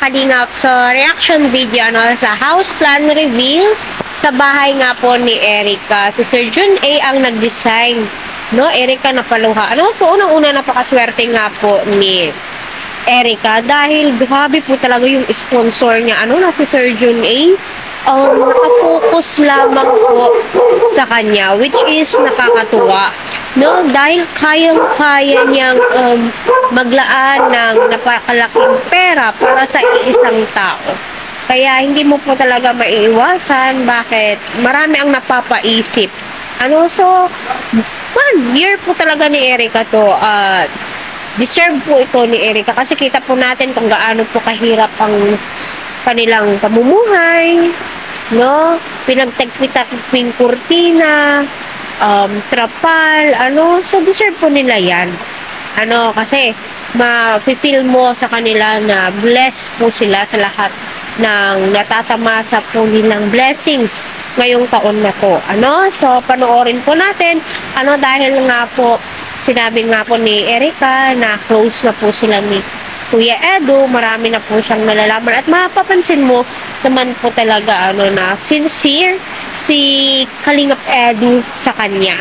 kalingap sa reaction video sa house plan reveal sa bahay nga po ni Erica. Si Sir Jun A ang nag-design, no? Erica Napaluha. So unang-una napakaswerte nga po ni Erica dahil grabe po talaga yung sponsor niya. Na si Sir Jun A, nakafocus lamang po sa kanya, which is nakakatuwa, no? Dahil kayang-kaya niyang maglaan ng napakalaking pera para sa isang tao. Kaya hindi mo po talaga maiiwasan. Bakit? Marami ang napapaisip. So, 1 year po talaga ni Erica to. Deserve po ito ni Erica kasi kita po natin kung gaano po kahirap ang kanilang pamumuhay, no? Pinagtagpi-tagping kurtina, trapal, so deserve po nila yan. Kasi ma-feel mo sa kanila na blessed po sila sa lahat ng natatamasa po nilang blessings ngayong taon na po. So panoorin po natin, dahil nga po sinabi nga po ni Erica na close na po sila ni Kuya Edu, marami na po siyang nalalaman at mapapansin mo naman po talaga na sincere si Kalingap Edu sa kanya.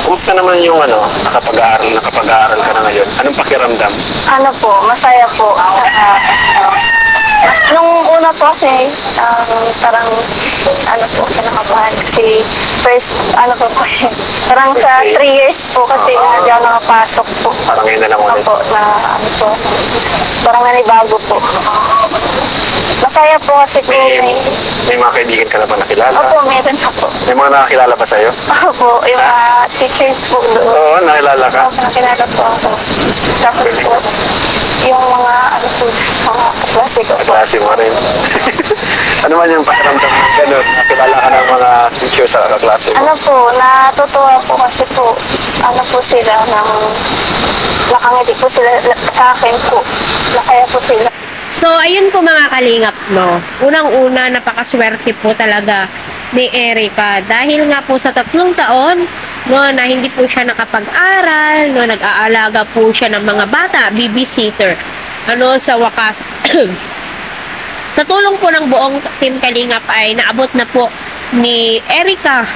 Kumusta naman yung nakapag-aaral ka na ngayon? Anong pakiramdam? Masaya po. Nung una po kasi, parang, kinakabahan kasi first, parang sa 3 years po kasi hindi ako nakapasok po. Parang ngayon na lang ulit. Parang nanibago po. Masaya po kasi po May mga kaibigan ka na ba nakilala? Opo, meron na po. May mga nakakilala ba sa'yo? Opo, yung teachers po doon. Oo, nakilala ka? Opo, nakilala po ako. Tapos po, yung mga kaklase ko. Kaklase mo rin. Ano man yung pakiramdam ng gano'n? Nakilala ka ng mga teachers sa kaklase mo? Natutuwa po kasi po, sila nakangiti po sila sa akin po. Nakaya po sila. So, ayun po mga kalingap, no? Unang-una, napakaswerte po talaga ni Erica. Dahil nga po sa 3 taon, na hindi po siya nakapag-aral, nag-aalaga po siya ng mga bata, babysitter. Sa wakas, sa tulong po ng buong Team Kalingap ay naabot na po ni Erica,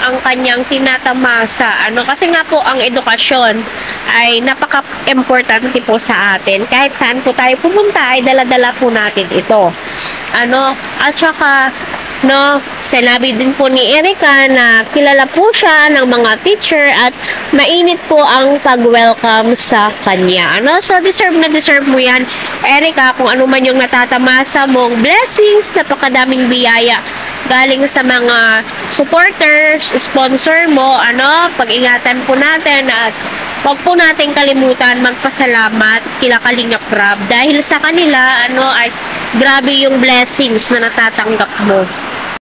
ang kanyang tinatamasa. Kasi nga po ang edukasyon ay napaka-importante po sa atin. Kahit saan po tayo pumunta ay dala-dala po natin ito. At saka sinabi din po ni Erica na kilala po siya ng mga teacher at mainit po ang pag-welcome sa kanya. So deserve na deserve mo yan, Erica, kung ano man yung natatamasa mong blessings, napakadaming biyaya galing sa mga supporters, sponsor mo, pag-ingatan po natin at huwag po natin kalimutan magpasalamat kila Kalingap Rab dahil sa kanila ay grabe yung blessings na natatanggap mo.